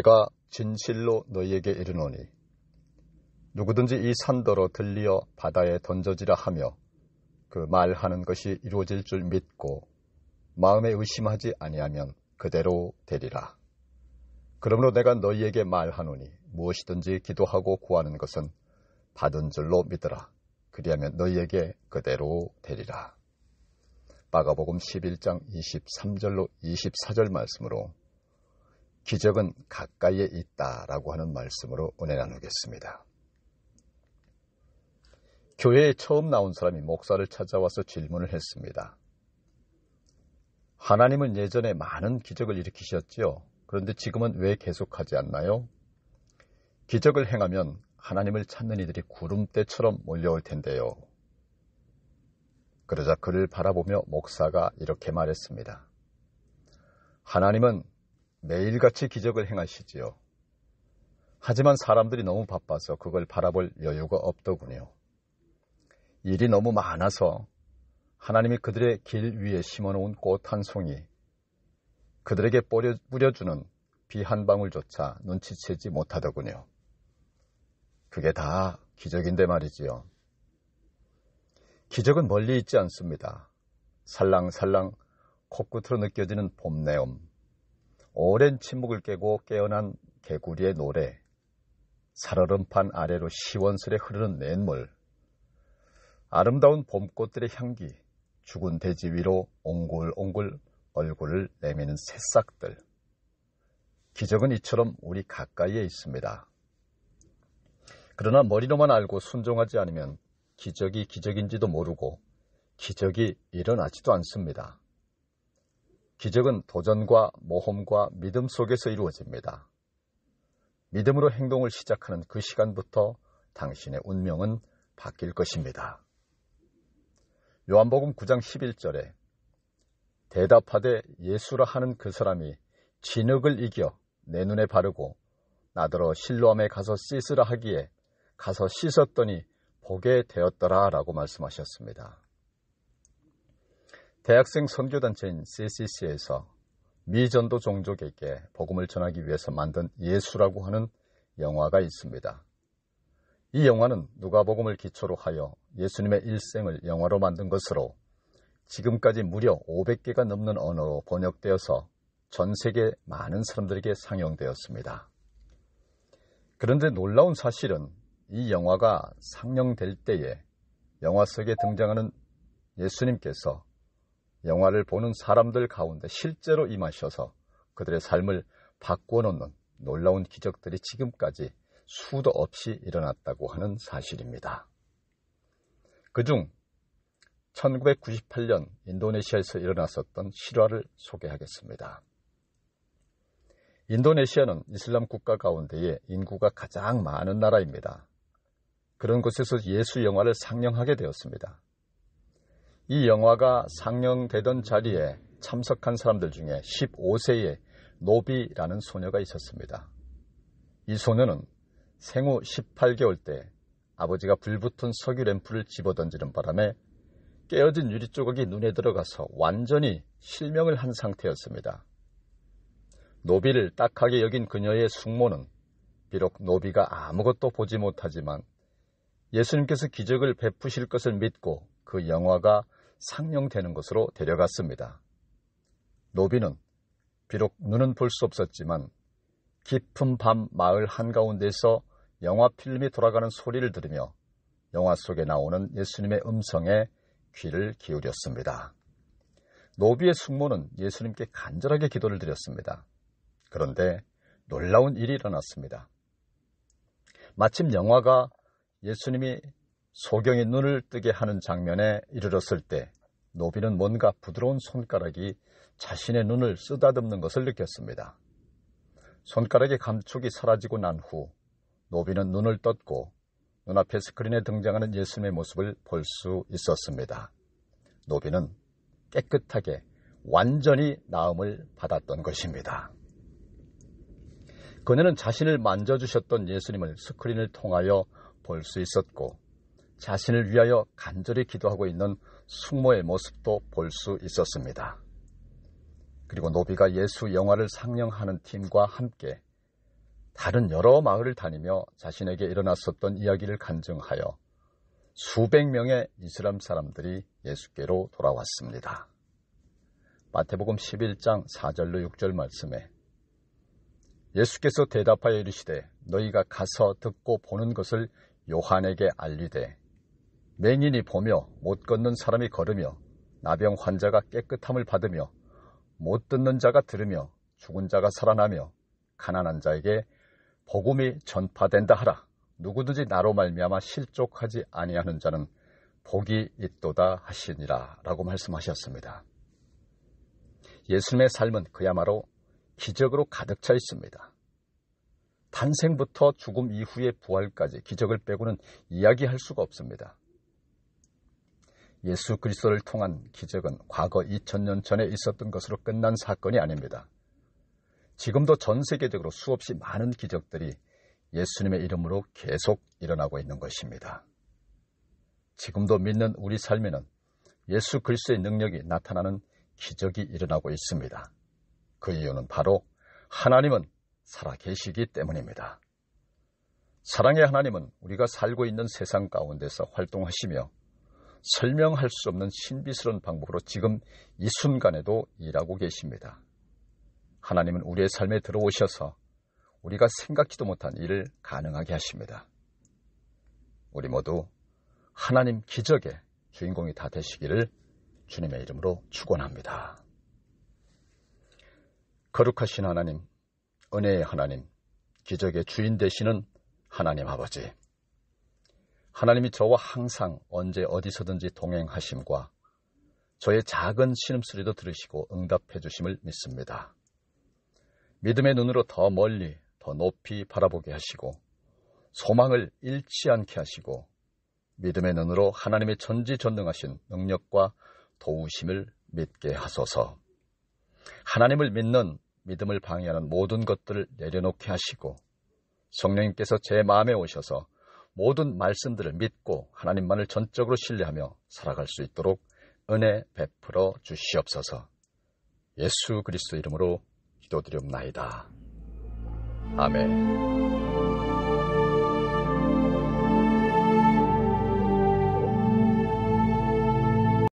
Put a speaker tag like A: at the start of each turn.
A: 내가 진실로 너희에게 이르노니 누구든지 이 산더러 들리어 바다에 던져지라 하며 그 말하는 것이 이루어질 줄 믿고 마음에 의심하지 아니하면 그대로 되리라. 그러므로 내가 너희에게 말하노니 무엇이든지 기도하고 구하는 것은 받은 줄로 믿으라. 그리하면 너희에게 그대로 되리라. 마가복음 11장 23절로 24절 말씀으로 기적은 가까이에 있다라고 하는 말씀으로 은혜 나누겠습니다. 교회에 처음 나온 사람이 목사를 찾아와서 질문을 했습니다. 하나님은 예전에 많은 기적을 일으키셨지요. 그런데 지금은 왜 계속하지 않나요? 기적을 행하면 하나님을 찾는 이들이 구름대처럼 몰려올 텐데요. 그러자 그를 바라보며 목사가 이렇게 말했습니다. 하나님은 매일같이 기적을 행하시지요. 하지만 사람들이 너무 바빠서 그걸 바라볼 여유가 없더군요. 일이 너무 많아서 하나님이 그들의 길 위에 심어놓은 꽃 한 송이, 그들에게 뿌려주는 비 한 방울조차 눈치채지 못하더군요. 그게 다 기적인데 말이지요. 기적은 멀리 있지 않습니다. 살랑살랑 코끝으로 느껴지는 봄내음, 오랜 침묵을 깨고 깨어난 개구리의 노래, 살얼음판 아래로 시원스레 흐르는 냇물, 아름다운 봄꽃들의 향기, 죽은 돼지 위로 옹글옹글 얼굴을 내미는 새싹들. 기적은 이처럼 우리 가까이에 있습니다. 그러나 머리로만 알고 순종하지 않으면 기적이 기적인지도 모르고 기적이 일어나지도 않습니다. 기적은 도전과 모험과 믿음 속에서 이루어집니다. 믿음으로 행동을 시작하는 그 시간부터 당신의 운명은 바뀔 것입니다. 요한복음 9장 11절에 대답하되 예수라 하는 그 사람이 진흙을 이겨 내 눈에 바르고 나더러 실로암에 가서 씻으라 하기에 가서 씻었더니 보게 되었더라 라고 말씀하셨습니다. 대학생 선교단체인 CCC에서 미전도 종족에게 복음을 전하기 위해서 만든 예수라고 하는 영화가 있습니다. 이 영화는 누가복음을 기초로 하여 예수님의 일생을 영화로 만든 것으로 지금까지 무려 500개가 넘는 언어로 번역되어서 전 세계 많은 사람들에게 상영되었습니다. 그런데 놀라운 사실은 이 영화가 상영될 때에 영화 속에 등장하는 예수님께서 영화를 보는 사람들 가운데 실제로 임하셔서 그들의 삶을 바꾸어 놓는 놀라운 기적들이 지금까지 수도 없이 일어났다고 하는 사실입니다. 그중 1998년 인도네시아에서 일어났었던 실화를 소개하겠습니다. 인도네시아는 이슬람 국가 가운데에 인구가 가장 많은 나라입니다. 그런 곳에서 예수 영화를 상영하게 되었습니다. 이 영화가 상영되던 자리에 참석한 사람들 중에 15세의 노비라는 소녀가 있었습니다. 이 소녀는 생후 18개월 때 아버지가 불붙은 석유 램프를 집어던지는 바람에 깨어진 유리 조각이 눈에 들어가서 완전히 실명을 한 상태였습니다. 노비를 딱하게 여긴 그녀의 숙모는 비록 노비가 아무것도 보지 못하지만 예수님께서 기적을 베푸실 것을 믿고 그 영화가 상영되는 것으로 데려갔습니다. 노비는 비록 눈은 볼 수 없었지만 깊은 밤 마을 한가운데서 영화 필름이 돌아가는 소리를 들으며 영화 속에 나오는 예수님의 음성에 귀를 기울였습니다. 노비의 숙모는 예수님께 간절하게 기도를 드렸습니다. 그런데 놀라운 일이 일어났습니다. 마침 영화가 예수님이 소경의 눈을 뜨게 하는 장면에 이르렀을 때 노비는 뭔가 부드러운 손가락이 자신의 눈을 쓰다듬는 것을 느꼈습니다. 손가락의 감촉이 사라지고 난 후 노비는 눈을 떴고 눈앞의 스크린에 등장하는 예수님의 모습을 볼 수 있었습니다. 노비는 깨끗하게 완전히 나음을 받았던 것입니다. 그녀는 자신을 만져주셨던 예수님을 스크린을 통하여 볼 수 있었고 자신을 위하여 간절히 기도하고 있는 숙모의 모습도 볼 수 있었습니다. 그리고 노비가 예수 영화를 상영하는 팀과 함께 다른 여러 마을을 다니며 자신에게 일어났었던 이야기를 간증하여 수백 명의 이슬람 사람들이 예수께로 돌아왔습니다. 마태복음 11장 4절로 6절 말씀에 예수께서 대답하여 이르시되 너희가 가서 듣고 보는 것을 요한에게 알리되 맹인이 보며 못 걷는 사람이 걸으며 나병 환자가 깨끗함을 받으며 못 듣는 자가 들으며 죽은 자가 살아나며 가난한 자에게 복음이 전파된다 하라. 누구든지 나로 말미암아 실족하지 아니하는 자는 복이 있도다 하시니라 라고 말씀하셨습니다. 예수님의 삶은 그야말로 기적으로 가득 차 있습니다. 탄생부터 죽음 이후의 부활까지 기적을 빼고는 이야기할 수가 없습니다. 예수 그리스도를 통한 기적은 과거 2000년 전에 있었던 것으로 끝난 사건이 아닙니다. 지금도 전 세계적으로 수없이 많은 기적들이 예수님의 이름으로 계속 일어나고 있는 것입니다. 지금도 믿는 우리 삶에는 예수 그리스도의 능력이 나타나는 기적이 일어나고 있습니다. 그 이유는 바로 하나님은 살아계시기 때문입니다. 사랑의 하나님은 우리가 살고 있는 세상 가운데서 활동하시며 설명할 수 없는 신비스러운 방법으로 지금 이 순간에도 일하고 계십니다. 하나님은 우리의 삶에 들어오셔서 우리가 생각지도 못한 일을 가능하게 하십니다. 우리 모두 하나님 기적의 주인공이 다 되시기를 주님의 이름으로 축원합니다. 거룩하신 하나님, 은혜의 하나님, 기적의 주인 되시는 하나님 아버지, 하나님이 저와 항상 언제 어디서든지 동행하심과 저의 작은 신음소리도 들으시고 응답해 주심을 믿습니다. 믿음의 눈으로 더 멀리 더 높이 바라보게 하시고 소망을 잃지 않게 하시고 믿음의 눈으로 하나님의 전지전능하신 능력과 도우심을 믿게 하소서. 하나님을 믿는 믿음을 방해하는 모든 것들을 내려놓게 하시고 성령님께서 제 마음에 오셔서 모든 말씀들을 믿고 하나님만을 전적으로 신뢰하며 살아갈 수 있도록 은혜 베풀어 주시옵소서. 예수 그리스도 이름으로 기도드리옵나이다. 아멘.